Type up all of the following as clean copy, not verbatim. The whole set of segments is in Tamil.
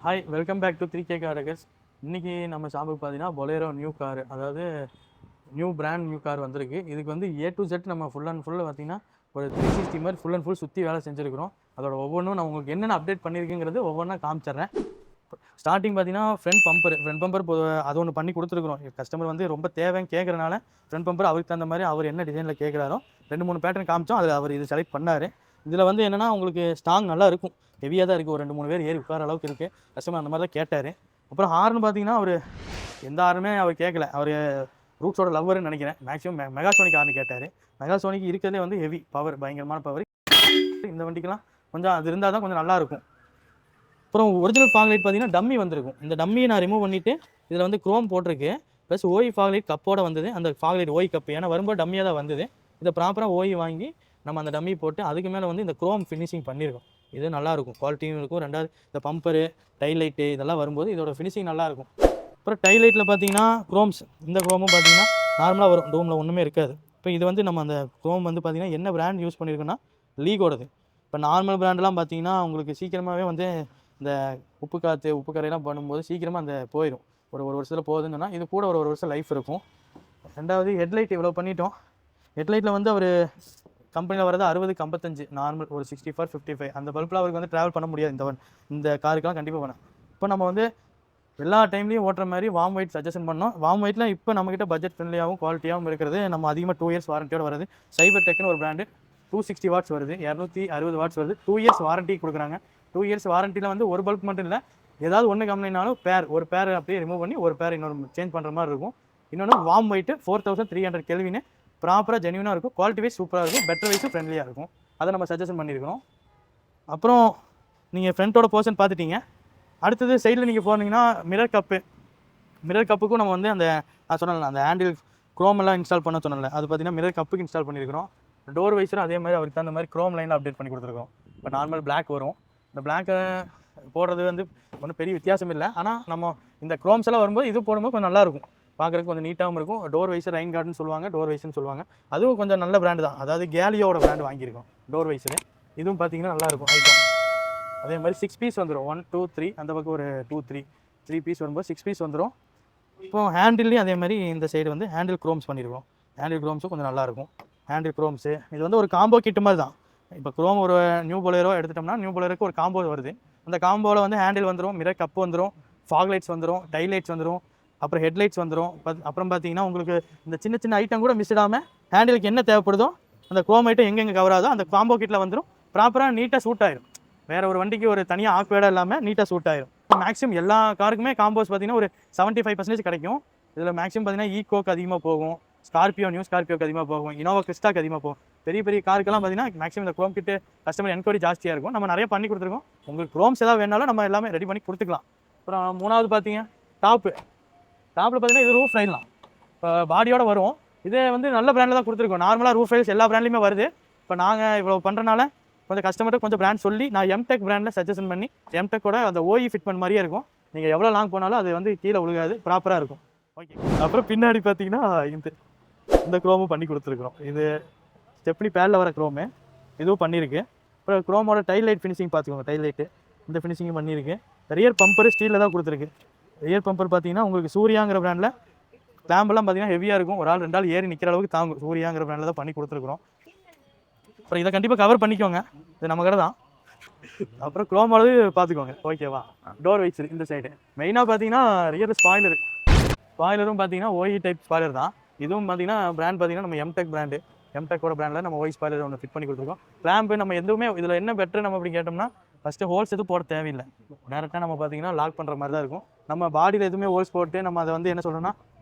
Hi welcome back to 3K cars. இன்றைக்கி நம்ம ஷாப்புக்கு பார்த்தீங்கன்னா பொலேரோ நியூ கார், அதாவது நியூ பிராண்ட் நியூ கார் வந்திருக்கு. இதுக்கு வந்து A to Z நம்ம ஃபுல் அண்ட் ஃபுல் பார்த்தீங்கன்னா ஒரு 360 மாதிரி ஃபுல் அண்ட் ஃபுல் சுற்றி வேலை செஞ்சுருக்கிறோம். அதோட ஒவ்வொன்றும் நான் உங்களுக்கு என்னென்ன அப்டேட் பண்ணியிருக்குங்கிறது ஒவ்வொன்றா காமிச்சிட்றேன். ஸ்டார்டிங் பார்த்தீங்கன்னா ஃப்ரண்ட் பம்பர் அது ஒன்று பண்ணி கொடுத்துருக்குறோம். கஸ்டமர் வந்து ரொம்ப தேவைன்னு கேட்குறனால ஃப்ரண்ட் பம்பர் அவருக்கு தகுந்த மாதிரி அவர் என்ன டிசைனில் கேட்குறாரோ 2-3 பேட்டர்ன் காமிச்சோம். அதில் அவர் இது செலக்ட் பண்ணார். இதில் வந்து என்னென்னா உங்களுக்கு ஸ்ட்ராங் நல்லா இருக்கும், ஹெவியாக தான் இருக்குது. ஒரு 2-3 பேர் ஏறி உட்கார அளவுக்கு இருக்குது. கஸ்டமர் அந்த மாதிரி தான் கேட்டார். அப்புறம் ஹார்ன் பார்த்தீங்கன்னா அவர் எந்த ஹார்னுமே அவர் கேட்கல. அவர் ரூட்ஸோட லவ்வர்னு நினைக்கிறேன். மேக்ஸிமம் மெகாசோனிக் ஹார்ன் கேட்டார். மெகாசோனிக் இருக்கிறதே வந்து ஹெவி பவர், பயங்கரமான பவர். இந்த வண்டிக்கெலாம் கொஞ்சம் அது இருந்தால் தான் கொஞ்சம் நல்லாயிருக்கும். அப்புறம் ஒரிஜினல் ஃபாக் லைட் பார்த்தீங்கன்னா டம்மி வந்திருக்கும். இந்த டம்மியை நான் ரிமூவ் பண்ணிவிட்டு இதில் வந்து க்ரோம் போட்டிருக்கு. ப்ளஸ் ஓய் ஃபாக் லைட் கப்போட வந்தது. அந்த ஃபாக் லைட் ஓய் கப்பு ஏன்னா வரும்போது டம்மியாக தான் வந்தது. இதை ப்ராப்பராக ஓய் வாங்கி நம்ம அந்த டம்மி போட்டு அதுக்கு மேலே வந்து இந்த க்ரோம் ஃபினிஷிங் பண்ணியிருக்கோம். இது நல்லாயிருக்கும், குவாலிட்டியும் இருக்கும். ரெண்டாவது இந்த பம்பரு டைல் லைட்டு இதெல்லாம் வரும்போது இதோட ஃபினிஷிங் நல்லாயிருக்கும். அப்புறம் டைல் லைட்டில் பார்த்தீங்கன்னா க்ரோம்ஸ், இந்த க்ரோமும் பார்த்தீங்கன்னா நார்மலாக வரும், டூமில் ஒன்றுமே இருக்காது. இப்போ இது வந்து நம்ம அந்த க்ரோம் வந்து பார்த்திங்கன்னா என்ன பிராண்ட் யூஸ் பண்ணியிருக்கோன்னா லீகோடது. இப்போ நார்மல் பிராண்டெலாம் பார்த்தீங்கன்னா உங்களுக்கு சீக்கிரமாகவே வந்து இந்த உப்பு காற்று உப்பு கரையெல்லாம் பண்ணும்போது சீக்கிரமாக அந்த போயிடும். ஒரு வருஷத்தில் போகுதுன்னு சொன்னால் இது கூட ஒரு வருஷம் லைஃப் இருக்கும். ரெண்டாவது ஹெட்லைட் இவ்வளோ பண்ணிட்டோம். ஹெட்லைட்டில் வந்து அவர் கம்பெனியில் வரது 60-55 நார்மல், ஒரு 64-55 அந்த பல்பில் அவருக்கு வந்து ட்ராவல் பண்ண முடியாது. இந்த காருக்கெல்லாம் கண்டிப்பாக வேணாம். இப்போ நம்ம வந்து எல்லா டைம்லையும் ஓட்டுற மாதிரி வார்ம் ஒயிட் சஜஷன் பண்ணோம். வார்ம் ஒயிட்டில் இப்போ நம்மக்கிட்ட பட்ஜெட் ஃப்ரெண்ட்லியாகவும் குவாலிட்டியாகவும் இருக்கிறது. நம்ம அதிகமாக 2 இயர்ஸ் வாரண்டியோடு வருது. சைபர் டெக்னு ஒரு பிராண்டு 260 வாட்ஸ் வருது, 260 வாட்ஸ் வருது. 2 இயர்ஸ் வாரண்டி கொடுக்குறாங்க. 2 இயர்ஸ் வாரண்டியில் வந்து ஒரு பல்ப் மட்டும் இல்லை, ஏதாவது ஒன்று கம்ப்ளைனாலும் ஒரு பேர் அப்படியே ரிமூவ் பண்ணி ஒரு பேர் இன்னொரு சேஞ்ச் பண்ணுற மாதிரி இருக்கும். இன்னொன்று வார்ம் ஒயிட்டு 4300 கெல்வின், ப்ராப்பராக ஜென்யூனாக இருக்கும். குவாலிட்டி வைஸ் சூப்பராக இருக்கும், பெட்டர் வைஸும் ஃப்ரெண்ட்லியாக இருக்கும். அதை நம்ம சஜஷன் பண்ணியிருக்கிறோம். அப்புறம் நீங்கள் ஃப்ரண்ட்டோட போர்ஷன் பார்த்துட்டீங்க. அடுத்தது சைடில் நீங்கள் போனீங்கன்னா மிரர் கப்புக்கும் நம்ம வந்து அந்த சொன்னல அந்த ஹேண்டில் க்ரோமெல்லாம் இன்ஸ்டால் பண்ண சொன்னல, அது பார்த்தீங்கன்னா மிரர் கப்புக்கு இன்ஸ்டால் பண்ணியிருக்கிறோம். டோர் வைஸரும் அதே மாதிரி அவருக்கு தகுந்த மாதிரி க்ரோம் லைனில் அப்டேட் பண்ணி கொடுத்துருக்கோம். இப்போ நார்மல் பிளாக் வரும். இந்த பிளாக்கை போடுறது வந்து ஒன்றும் பெரிய வித்தியாசம் இல்லை. ஆனால் நம்ம இந்த க்ரோம்ஸ் எல்லாம் வரும்போது இது போடும்போது கொஞ்சம் நல்லாயிருக்கும், பார்க்குறதுக்கு கொஞ்சம் நீட்டாகவும் இருக்கும். டோர் வைஸர் ரெயின் கார்டுன்னு சொல்லுவாங்க, டோர் வைஸ்ன்னு சொல்லுவாங்க. அதுவும் கொஞ்சம் நல்ல பிராண்டு தான். அதாவது கேலியோட பிராண்டு வாங்கியிருக்கோம் டோர் வைஸரு. இதுவும் பார்த்தீங்கன்னா நல்லாயிருக்கும் ஐட்டம். அதே மாதிரி 6 பீஸ் வந்துடும். 1 2 3 அந்த பக்கம் ஒரு 2 3 பீஸ் வரும்போது 6 பீஸ் வந்துடும். இப்போ ஹேண்டில்லையும் அதே மாதிரி இந்த சைடு வந்து ஹேண்டில் க்ரோம்ஸ் பண்ணியிருக்கோம். ஹேண்டில் க்ரோம்ஸும் கொஞ்சம் நல்லாயிருக்கும். ஹேண்டில் க்ரோம்ஸு இது வந்து ஒரு காம்போ கிட்டு மாதிரி தான். இப்போ க்ரோம் ஒரு நியூ பொலேரோ எடுத்துட்டோம்னா நியூ பொலேரோக்கு ஒரு காம்போ வருது. அந்த காம்போவில் வந்து ஹேண்டில் வந்துடும், மிரர் கப்பு வந்துடும், ஃபாக் லைட்ஸ் வந்துடும், டைல் லைட்ஸ் வந்துடும், அப்புறம் ஹெட்லைட்ஸ் வந்துடும். அப்புறம் பார்த்தீங்கன்னா உங்களுக்கு இந்த சின்ன சின்ன ஐட்டம் கூட மிஸ் இடாமல் ஹேண்டிலுக்கு என்ன தேவைப்படுதோ அந்த க்ரோம் ஐட்டம் எங்கெங்கே கவர் ஆகுதோ அந்த காம்போ கிட்டில் வந்துடும். ப்ராப்பராக நீட்டாக சூட் ஆயிடும். வேறு ஒரு வண்டிக்கு ஒரு தனியாக ஆக்வேர்டாக இல்லாமல் நீட்டாக சூட் ஆயிடும். மேக்ஸிமம் எல்லா காருக்குமே காம்போஸ் பார்த்தீங்கன்னா ஒரு 75% கிடைக்கும். இதில் மேக்ஸிமம் பார்த்தீங்கன்னா ஈகோக்கு அதிகமாக போகும், நியூ ஸ்கார்பியோக்கு அதிகமாக போகும், இனோவா கிறிஸ்டாக்கு அதிகமாக போகும். பெரிய பெரிய காருக்கெல்லாம் பார்த்தீங்கன்னா மேக்ஸிமம் இந்த க்ரோம் கிட்டு கஸ்டமர் என்கொயரி ஜாஸ்தியாக இருக்கும். நம்ம நிறைய பண்ணி கொடுத்துருக்கோம். உங்களுக்கு க்ரோம்ஸ் ஏதாவது வேணாலும் நம்ம எல்லாமே ரெடி பண்ணி கொடுத்துக்கலாம். அப்புறம் மூணாவது பார்த்தீங்க டாப்பில் பார்த்தீங்கன்னா இது ரூஃப் ரைல்லாம் இப்போ பாடியோட வரும். இதே வந்து நல்ல பிராண்டில் தான் கொடுத்துருக்கோம். நார்மலாக ரூஃப் ரைல்ஸ் எல்லா பிராண்ட்லையுமே வருது. இப்போ நாங்கள் இவ்வளோ பண்ணுறனால கொஞ்சம் கஸ்டமர்கிட்ட கொஞ்சம் பிராண்ட் சொல்லி நான் எம்டெக் பிராண்டில் சஜஷன் பண்ணி எம்டெக்கோட அந்த ஓஇ ஃபிட் பண்ண மாதிரியே இருக்கும். நீங்கள் எவ்வளோ லாங் போனாலும் அது வந்து கீழே விழுகாது, ப்ராப்பராக இருக்கும். ஓகே. அப்புறம் பின்னாடி பார்த்தீங்கன்னா இந்த க்ரோமும் பண்ணி கொடுத்துருக்குறோம். இது ஸ்டெப்னி பேடில் வர க்ரோமு, இதுவும் பண்ணியிருக்கு. அப்புறம் க்ரோமோட டைல் லைட் ஃபினிஷிங் பார்த்துக்கோங்க. டைல் லைட்டு இந்த ஃபினிஷிங்கும் பண்ணியிருக்கு. ரியர் பம்பரு ஸ்டீலில் தான் கொடுத்துருக்கு. ரியர் பம்பர் பார்த்தீங்கன்னா உங்களுக்கு சூர்யாங்கிற பிராண்டில் கிளாம்பெல்லாம் பார்த்தீங்கன்னா ஹெவியாக இருக்கும். ஒரு ஆள் 2 ஆள் ஏறி நிற்கிற அளவுக்கு தாங்கும். சூர்யாங்கிற பிராண்டில் தான் பண்ணி கொடுத்துருக்குறோம். அப்புறம் இதை கண்டிப்பாக கவர் பண்ணிக்கோங்க, இது நம்ம கடை தான். அப்புறம் க்ரோமோடது பார்த்துக்கோங்க, ஓகேவா. டோர் வைஸ் இந்த சைடு மெயினாக பார்த்தீங்கன்னா ரியர் ஸ்பாய்லரும் பார்த்தீங்கன்னா ஓஇ டைப் ஸ்பாய்லர் தான். இதுவும் பார்த்தீங்கன்னா பிராண்ட் பார்த்தீங்கன்னா நம்ம எம்டெக் பிராண்டு, எம்டெக்கோட பிராண்டில் நம்ம ஓஇ ஸ்பாய்லர் ஒன்று ஃபிட் பண்ணி கொடுத்துருக்கோம். கிளாம்பு நம்ம எதுவுமே இதில் என்ன பெட்ரு நம்ம அப்படி கேட்டோம்னா ஃபஸ்ட்டு ஹோல்ஸ் எதுவும் போட தேவையில்லை. டேரெக்டாக நம்ம பார்த்தீங்கன்னா லாக் பண்ணுற மாதிரி தான் இருக்கும். நம்ம பாடியில் எதுவுமே ஹோல்ஸ் போட்டு நம்ம அதை வந்து என்ன சொல்கிறோன்னா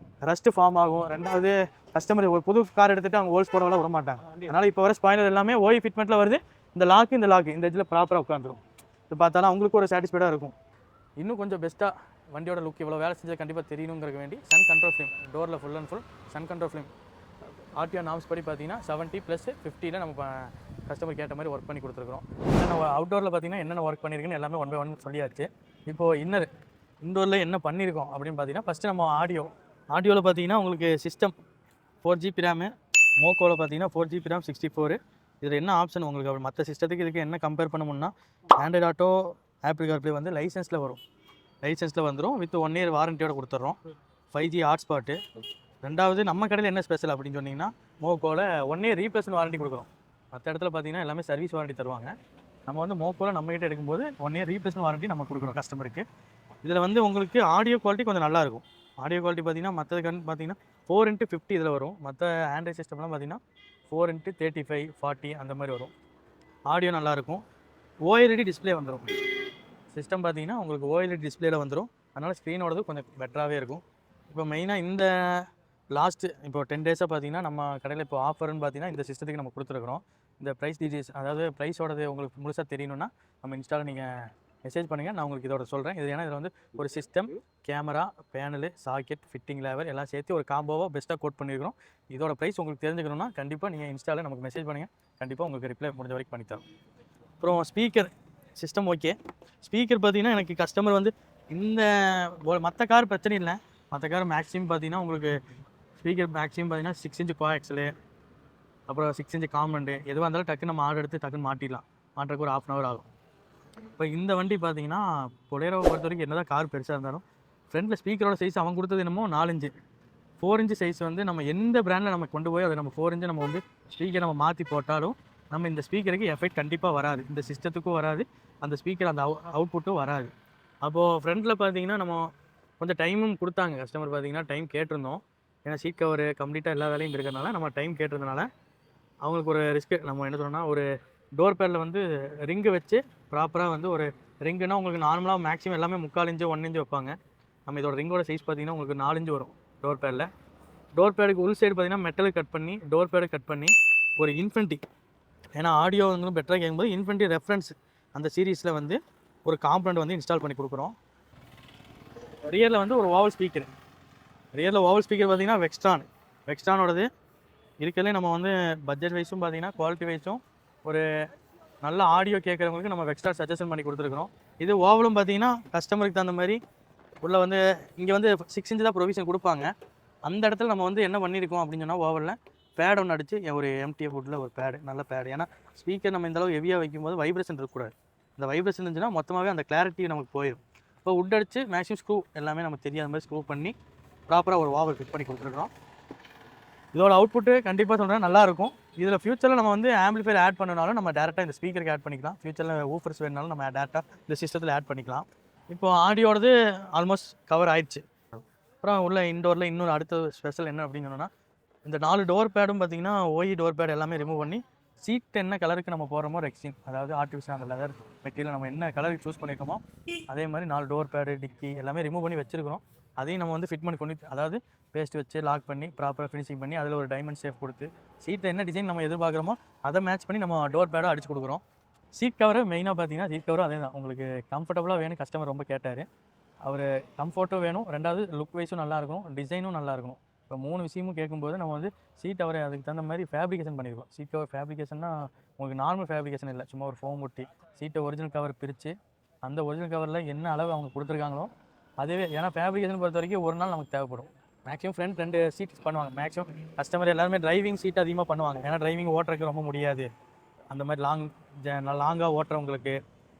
ரஸ்ட்டு ஃபார்ம் ஆகும். ரெண்டாவது கஸ்டமர் ஒரு புது கார் எடுத்துகிட்டு அவங்க ஹோல்ஸ் போடலாம் விட மாட்டாங்க. அதனால் இப்போ வர ஸ்பாய்லர் எல்லாமே ஓஇ ஃபிட்மெண்ட்டில் வருது. இந்த லாக்கு இந்த இதில் ப்ராப்பராக உட்காந்துரும். இது பார்த்தாலும் அவங்களுக்கு ஒரு சாட்டிஸ்ஃபைடாக இருக்கும். இன்னும் கொஞ்சம் பெஸ்ட்டாக வண்டியோட லுக் இவ்வளோ வேலை செஞ்சது கண்டிப்பாக தெரியணுங்கிறக்க வேண்டி சன் கண்ட்ரோல் ஃபிலிம் டோரில் full and full sun control film RTO norms படி பார்த்தீங்கன்னா 70+50 நம்ம கஸ்டமர் கேட்ட மாதிரி ஒர்க் பண்ணி கொடுத்துருக்குறோம். என்னென்ன அவுட்டோரில் பார்த்தீங்கன்னா என்னென்ன ஒர்க் பண்ணியிருக்குன்னு எல்லாமே 1 by 1 சொல்லியாச்சு. இப்போது இன்டோரில் என்ன பண்ணியிருக்கோம் அப்படின்னு பார்த்தீங்கன்னா ஃபஸ்ட்டு நம்ம ஆடியோவில் பார்த்தீங்கன்னா உங்களுக்கு சிஸ்டம் 4GB ரேமு, மோக்கோவில் பார்த்தீங்கன்னா 4GB ரேம் 64. இதில் என்ன ஆப்ஷன் உங்களுக்கு மற்ற சிஸ்டத்துக்கு இதுக்கு என்ன கம்பேர் பண்ண முடியும்னா ஆண்ட்ராய்டு ஆட்டோ, ஆப்பிள் கார்ப்ளே வந்து லைசன்ஸில் வரும். லைசன்ஸில் வந்துடும். வித் 1 இயர் வாரண்டியோட கொடுத்துட்றோம். 5G hotspot. ரெண்டாவது நம்ம கடையில் என்ன ஸ்பெஷல் அப்படின்னு சொன்னீங்கன்னா, மோக்கோவில் 1 இயர் ரீப்ளேஸ்மெண்ட் வாரண்டி கொடுக்குறோம். மற்ற இடத்துல பார்த்தீங்கன்னா எல்லாமே சர்வீஸ் வாரண்டி தருவாங்க. நம்ம வந்து மோக்கோவில் நம்மகிட்ட எடுக்கும்போது 1 இயர் ரீப்ளேஸ்மெண்ட் வாரண்டி நம்ம கொடுக்குறோம் கஸ்டமருக்கு. இதில் வந்து உங்களுக்கு ஆடியோ குவாலிட்டி கொஞ்சம் நல்லாயிருக்கும். ஆடியோ குவாலிட்டி பார்த்தீங்கன்னா மற்றது பார்த்தீங்கன்னா 4x50 இதில் வரும். மற்ற ஆண்ட்ராய்ட் சிஸ்டம்லாம் பார்த்தீங்கன்னா 4x35, 40 அந்த மாதிரி வரும். ஆடியோ நல்லாயிருக்கும். OLED டிஸ்பிளே வந்துடும். சிஸ்டம் பார்த்தீங்கன்னா உங்களுக்கு OLED டிஸ்பிளேல வந்துடும். அதனால் ஸ்க்ரீனோடது கொஞ்சம் பெட்டராகவே இருக்கும். இப்போ மெயினாக இந்த லாஸ்ட்டு இப்போ 10 டேஸாக பார்த்தீங்கன்னா நம்ம கடையில் இப்போ ஆஃபர்னு பார்த்தீங்கன்னா இந்த சிஸ்டத்துக்கு நம்ம கொடுத்துருக்குறோம். இந்த ப்ரைஸ் டீட்டெயில்ஸ் அதாவது ப்ரைஸோடது உங்களுக்கு முழுசாக தெரியணும்னா நம்ம இன்ஸ்டாவில் நீங்கள் மெசேஜ் பண்ணுங்கள். நான் உங்களுக்கு இதோட சொல்கிறேன். இது ஏன்னா இதில் வந்து ஒரு system, camera, panel, socket, fitting லேவர் எல்லாம் சேர்த்து ஒரு காம்போவாக பெஸ்ட்டாக கோட் பண்ணியிருக்கிறோம். இதோட ப்ரைஸ் உங்களுக்கு தெரிஞ்சுக்கணும்னா கண்டிப்பாக நீங்கள் இன்ஸ்டாவில் நமக்கு மெசேஜ் பண்ணுங்கள். கண்டிப்பாக உங்களுக்கு ரிப்ளை முடிஞ்ச வரைக்கும் பண்ணித்தரோம். அப்புறம் ஸ்பீக்கர் சிஸ்டம் ஓகே. ஸ்பீக்கர் பார்த்தீங்கன்னா எனக்கு கஸ்டமர் வந்து இந்த மற்ற கார் பிரச்சனை இல்லை. மற்ற கார் மேக்ஸிமம் பார்த்தீங்கன்னா உங்களுக்கு ஸ்பீக்கர் மேக்ஸிமம் பார்த்தீங்கன்னா 6 இன்ச் கோஆக்ஸலு, அப்புறம் 6 இன்ச் காம்பனண்ட் எதுவாக இருந்தாலும் டக்குன்னு நம்ம ஆர்டர் எடுத்து டக்குன்னு மாட்டிடலாம். மாட்டுறதுக்கு ஒரு 1/2 hour ஆகும். இப்போ இந்த வண்டி பார்த்தீங்கன்னா பொலேரோவை பொறுத்த வரைக்கும் என்ன தான் கார் பெருசாக இருந்தாலும் ஃப்ரண்ட்டில் ஸ்பீக்கரோட சைஸ் அவன் கொடுத்தது என்னமோ 4 இன்ச்சு. 4 இன்ச் சைஸ் வந்து நம்ம எந்த பிராண்டில் நம்ம கொண்டு போய் அதை நம்ம 4 இன்ச்சு நம்ம வந்து ஸ்பீக்கர் நம்ம மாற்றி போட்டாலும் நம்ம இந்த ஸ்பீக்கருக்கு எஃபெக்ட் கண்டிப்பாக வராது. இந்த சிஸ்டத்துக்கும் வராது, அந்த ஸ்பீக்கர் அந்த அவுட்புட்டும் வராது. அப்போது ஃப்ரண்ட்டில் பார்த்தீங்கன்னா நம்ம கொஞ்சம் டைமும் கொடுத்தாங்க. கஸ்டமர் பார்த்தீங்கன்னா டைம் கேட்டிருந்தோம். ஏன்னா சீட் கவர் கம்ப்ளீட்டாக எல்லா வேலையும் இருக்கிறதுனால நம்ம டைம் கேட்டிருந்தனால அவங்களுக்கு ஒரு ரிஸ்க்கு. நம்ம என்ன சொன்னோம்னா ஒரு டோர் பேடில் வந்து ரிங்கு வச்சு ப்ராப்பராக வந்து ஒரு ரிங்குனா உங்களுக்கு நார்மலாக மேக்ஸிமம் எல்லாமே 3/4 இன்ச்சு 1 இன்ச்சு வைப்பாங்க. நம்ம இதோட ரிங்கோட சைஸ் பார்த்தீங்கன்னா உங்களுக்கு 4 இன்ச்சு வரும் டோர் பேடில். டோர் பேடுக்கு உள் சைடு பார்த்தீங்கன்னா மெட்டல் கட் பண்ணி டோர் பேடு கட் பண்ணி ஒரு இன்ஃபினிட்டி, ஏன்னா ஆடியோ வந்து பெட்டராக கேட்கும்போது இன்ஃபினிட்டி ரெஃபரன்ஸ் அந்த சீரீஸில் வந்து ஒரு காம்பனண்ட் வந்து இன்ஸ்டால் பண்ணி கொடுக்குறோம். ரியரில் வந்து ஒரு ஓவல் ஸ்பீக்கர். ரியரில் ஓவல் ஸ்பீக்கர் பார்த்தீங்கன்னா வெக்ஸ்டானோடது இருக்கிறதுலே நம்ம வந்து பட்ஜெட் வைஸும் பார்த்தீங்கன்னா குவாலிட்டி வைஸும் ஒரு நல்ல ஆடியோ கேட்குறவங்களுக்கு நம்ம வெக்ஸ்டா சஜஷன் பண்ணி கொடுத்துருக்குறோம். இது ஓவலும் பார்த்தீங்கன்னா கஸ்டமருக்கு தகுந்த மாதிரி உள்ள வந்து இங்கே வந்து 6 இன்ச்சு தான் ப்ரொவிஷன் கொடுப்பாங்க. அந்த இடத்துல நம்ம வந்து என்ன பண்ணியிருக்கோம் அப்படின்னு சொன்னால் ஓவலில் பேட் ஒன்று அடிச்சு ஒரு MTF வுட்டில் ஒரு பேடு, நல்ல பேடு. ஏன்னா ஸ்பீக்கர் நம்ம இந்தளவு ஹெவியாக வைக்கும்போது வைப்ரேஷன் இருக்கக்கூடாது. அந்த வைப்ரேஷன் இருந்துச்சுன்னா மொத்தமாகவே அந்த கிளாரிட்டி நமக்கு போயிடும். இப்போ வுட் அடிச்சு மேக்ஸிமம் ஸ்க்ரூ எல்லாமே நம்ம தெரியாத மாதிரி ஸ்க்ரூ பண்ணி ப்ராப்பராக ஒரு ஓவல் ஃபிட் பண்ணி கொடுத்துருக்குறோம். இதோட அவுட்புட்டு கண்டிப்பாக சொல்கிறேன் நல்லாயிருக்கும். இதில் ஃபியூச்சரில் நம்ம வந்து ஆம்பிளிஃபையர் ஆட் பண்ணனாலும் நம்ம டேரெக்டாக இந்த ஸ்பீக்கருக்கு ஆட் பண்ணிக்கலாம். ஃபியூச்சரில் ஊஃபர்ஸ் வேணுனாலும் நம்ம டேரெக்டாக இந்த சிஸ்டத்தில் ஆட் பண்ணிக்கலாம். இப்போ ஆடியோடது ஆல்மோஸ்ட் கவர் ஆயிடுச்சு. அப்புறம் உள்ள இன்டோரில் இன்னொரு அடுத்த ஸ்பெஷல் என்ன அப்படின்னு சொன்னோன்னா இந்த 4 டோர் பேடும் பார்த்தீங்கன்னா OE டோர் பேட் எல்லாமே ரிமூவ் பண்ணி சீட் என்ன கலருக்கு நம்ம போகிறோமோ ரெக்ஸின், அதாவது ஆர்டிஃபிஷியல் அந்த லெதர் மெட்டீரியல் நம்ம என்ன கலருக்கு சூஸ் பண்ணியிருக்கோமோ அதே மாதிரி 4 டோர் பேடு டிக்கி எல்லாமே ரிமூவ் பண்ணி வச்சுருக்கிறோம். அதையும் நம்ம வந்து ஃபிட் பண்ணி கொண்டு அதாவது பேஸ்ட் வச்சு லாக் பண்ணி ப்ராப்பராக ஃபினிஷிங் பண்ணி அதில் ஒரு டைமண்ட் ஷேப் கொடுத்து சீட்டில் என்ன டிசைன் நம்ம எதிர்பார்க்குறோமோ அதை மேட்ச் பண்ணி நம்ம டோர் பேடாக அடிச்சு கொடுக்குறோம். சீட் கவரு மெயினாக பார்த்தீங்கன்னா சீட் கவரும் அதே தான் உங்களுக்கு கம்ஃபர்டபுளாக வேணும். கஸ்டமர் ரொம்ப கேட்டார். அவர் கம்ஃபர்ட்டும் வேணும், ரெண்டாவது லுக் வைஸும் நல்லாயிருக்கும், டிசைனும் நல்லா இருக்கணும். இப்போ 3 விஷயமும் கேட்கும்போது நம்ம வந்து சீட் கவரை அதுக்கு தகுந்த மாதிரி ஃபேப்ரிகேஷன் பண்ணியிருக்கோம். சீட் கவர் ஃபேப்ரிகேஷன்னா உங்களுக்கு நார்மல் ஃபேப்ரிகேஷன் இல்லை, சும்மா ஒரு ஃபோம் ஒட்டி சீட்டை ஒரிஜினல் கவர் பிரித்து அந்த ஒரிஜினல் கவரில் என்ன அளவு அவங்க கொடுத்துருக்காங்களோ அதுவே. ஏன்னா ஃபேப்ரிகேஷன் பொறுத்த வரைக்கும் ஒரு நாள் நமக்கு தேவைப்படும். மேக்ஸிமம் ஃப்ரண்ட் 2 சீட் பண்ணுவாங்க. மேக்ஸிமம் கஸ்டமர் எல்லாருமே டிரைவிங் சீட் அதிகமாக பண்ணுவாங்க. ஏன்னா டிரைவிங் ஓட்டுறதுக்கு ரொம்ப முடியாது. அந்த மாதிரி லாங்காக ஓட்டுறவங்களுக்கு,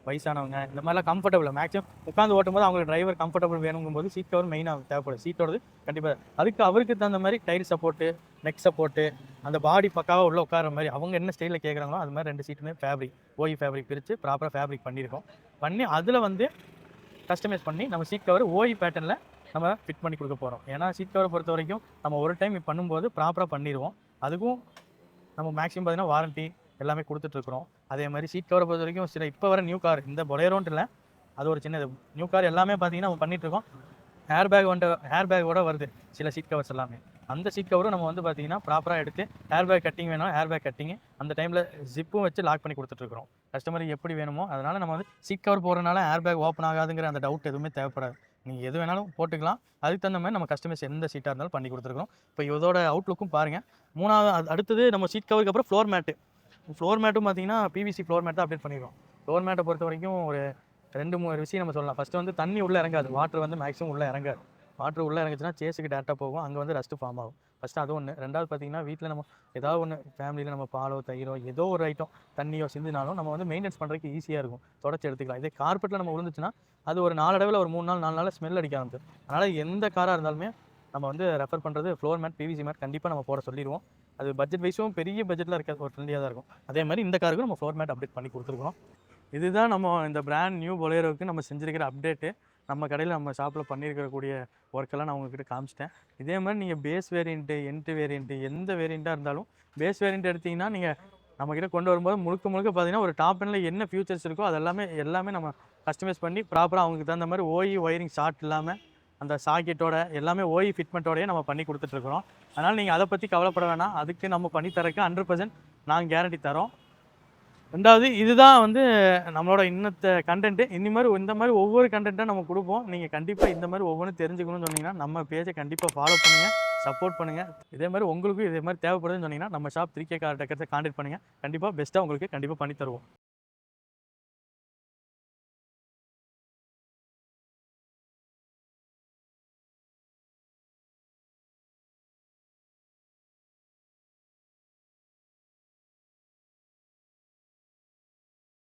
வயசானவங்க இந்த மாதிரிலாம் கம்ஃபர்டபுள் மேக்ஸிமம் உட்காந்து ஓட்டும்போது அவங்களுக்கு டிரைவர் கம்ஃபர்டபுள் வேணுங்கும்போது சீட் கவர் மெயினாக தேவைப்படும். சீட்டோடது கண்டிப்பாக அதுக்கு அவருக்கு தகுந்த மாதிரி டைல் சப்போர்ட்டு, நெக் சப்போர்ட்டு, அந்த பாடி பக்காவாக உள்ளே உட்கார மாதிரி அவங்க என்ன ஸ்டைலில் கேட்குறாங்களோ அது மாதிரி 2 சீட்டுமே ஃபேப்ரிக் OE ஃபேப்ரிக் பிரித்து ப்ராப்பராக ஃபேப்ரிக் பண்ணியிருக்கோம். பண்ணி அதில் வந்து கஸ்டமைஸ் பண்ணி நம்ம சீட் கவர் OE பேட்டர்னில் நம்ம ஃபிட் பண்ணி கொடுக்க போகிறோம். ஏன்னா சீட் கவரை பொறுத்த வரைக்கும் நம்ம ஒரு டைம் பண்ணும்போது ப்ராப்பராக பண்ணிடுவோம். அதுக்கும் நம்ம மேக்ஸிமம் பார்த்தீங்கன்னா வாரண்ட்டி எல்லாமே கொடுத்துட்ருக்குறோம். அதே மாதிரி சீட் கவரை பொறுத்த வரைக்கும் சில இப்போ வர நியூ கார் இந்த பொலேரோன்ட்டு இல்லை, அது ஒரு சின்ன நியூ கார் எல்லாமே பார்த்தீங்கன்னா நம்ம பண்ணிகிட்ருக்கோம். ஹேர் பேக்கோட வருது சில சீட் கவர்ஸ் எல்லாமே. அந்த சீட் கவரும் நம்ம வந்து பார்த்தீங்கன்னா ப்ராப்பராக எடுத்து ஹேர் பேக் கட்டிங் வேணும், ஹேர் பேக் கட்டிங்கு அந்த டைமில் ஜிப்பும் வச்சு லாக் பண்ணி கொடுத்துட்ருக்குறோம். கஸ்டமருக்கு எப்படி வேணுமோ அதனால் நம்ம வந்து சீட் கவர் போடுறதுனால ஹேர் பேக் ஓப்பன் ஆகாதுங்கிற அந்த டவுட் எதுவுமே தேவைப்படாது. நீங்கள் எது வேணாலும் போட்டுக்கலாம். அதுக்கு தகுந்த மாதிரி நம்ம கஸ்டமைஸ் எந்த சீட்டாக இருந்தாலும் பண்ணி கொடுத்துருக்கோம். இப்போ இதோட அவுட்லுக்கும் பாருங்கள். மூணாவது அடுத்தது நம்ம சீட் கவருக்கு அப்புறம் ஃப்ளோர் மேட்டும் பார்த்தீங்கன்னா PVC ஃப்ளோர் மேட் தான் அப்டேட் பண்ணிடுவோம். ஃப்ளோர் மேட்டை பொறுத்த வரைக்கும் ஒரு 2-3 விஷயம் நம்ம சொல்லலாம். ஃபஸ்ட்டு வந்து தண்ணி உள்ளே இறங்காது, வாட்டர் வந்து மேக்ஸிமம் உள்ளே இறங்காது. வாட்டர் உள்ளே இறங்குச்சுன்னா சேஸுக்கு டேரெக்டாக போகும், அங்கே வந்து ரஸ்ட்டு ஃபார்ம் ஆகும். ஃபஸ்ட்டு அது ஒன்று. ரெண்டாவது பார்த்தீங்கன்னா வீட்டில் நம்ம ஏதாவது ஒன்று ஃபேமிலியில் நம்ம பாலோ தயிரோ ஏதோ ஒரு ஐட்டம் தண்ணியோ சிந்தினாலும் நம்ம வந்து மெயின்டெனன்ஸ் பண்ணுறதுக்கு ஈஸியாக இருக்கும், தொடச்சி எடுத்துக்கலாம். இதே கார்பெட்டில் நம்ம விழுந்துச்சுன்னா அது ஒரு நாளடைவில் ஒரு 3 நாள் 4 நாள் ஸ்மெல் அடிக்க ஆரம்பிச்சிடும். அதனால் எந்த காராக இருந்தாலுமே நம்ம வந்து ரெஃபர் பண்ணுறது ஃப்ளோர் மேட், பிவிசி மேட் கண்டிப்பாக நம்ம போட சொல்லிடுவோம். அது பட்ஜெட் வைஸும் பெரிய பட்ஜெட்டில் இருக்காது, ஒரு ஃப்ரெண்ட்லியாக தான் இருக்கும். அதே மாதிரி இந்த காருக்கும் நம்ம ஃப்ளோர் மேட் அப்டேட் பண்ணி கொடுத்துருக்கோம். இதுதான் நம்ம இந்த பிராண்ட் நியூ பொலேரோவுக்கு நம்ம செஞ்சுருக்கிற அப்டேட்டு. நம்ம கடையில் நம்ம ஷாப்பில் பண்ணியிருக்கக்கூடிய ஒர்க்கெல்லாம் நான் உங்கள்கிட்ட காமிச்சிட்டேன். இதே மாதிரி நீங்கள் பேஸ் வேரியண்ட்டு, என்ட்ரி வேரியண்ட்டு எந்த வேரியண்ட்டாக இருந்தாலும் பேஸ் வேரியண்ட் எடுத்திங்கன்னா நீங்கள் நம்மக்கிட்ட கொண்டு வரும்போது முழுக்க முழுக்க பார்த்தீங்கன்னா ஒரு டாப் எண்டில் என்ன ஃபியூச்சர்ஸ் இருக்கோ அது எல்லாமே நம்ம கஸ்டமைஸ் பண்ணி ப்ராப்பராக அவங்களுக்கு தகுந்த மாதிரி ஓஇ ஒயரிங் ஷார்ட் இல்லாமல் அந்த சாக்கெட்டோட எல்லாமே ஓஇ ஃபிட்மெண்ட்டோடையே நம்ம பண்ணி கொடுத்துட்ருக்குறோம். அதனால் நீங்கள் அதை பற்றி கவலைப்பட வேணாம். அதுக்கு நம்ம பண்ணி தரக்கு 100% நாங்கள் கேரண்டி தரோம். ரெண்டாவது இதுதான் வந்து நம்மளோட இன்னத்த கண்டென்ட்டு. இந்த மாதிரி ஒவ்வொரு கண்டென்ட்டாக நம்ம கொடுப்போம். நீங்கள் கண்டிப்பாக இந்த மாதிரி ஒவ்வொன்றும் தெரிஞ்சுக்கணும்னு சொன்னீங்கன்னா நம்ம பேஜை கண்டிப்பாக ஃபாலோ பண்ணுங்கள், சப்போர்ட் பண்ணுங்கள். இதே மாதிரி உங்களுக்கும் இதே மாதிரி தேவைப்படுதுன்னு சொன்னீங்கன்னா நம்ம ஷாப் 3K கார் டெக்கர்ஸை கான்டாக்ட் பண்ணுங்கள். கண்டிப்பாக பெஸ்ட்டாக உங்களுக்கு கண்டிப்பாக பண்ணி தருவோம்.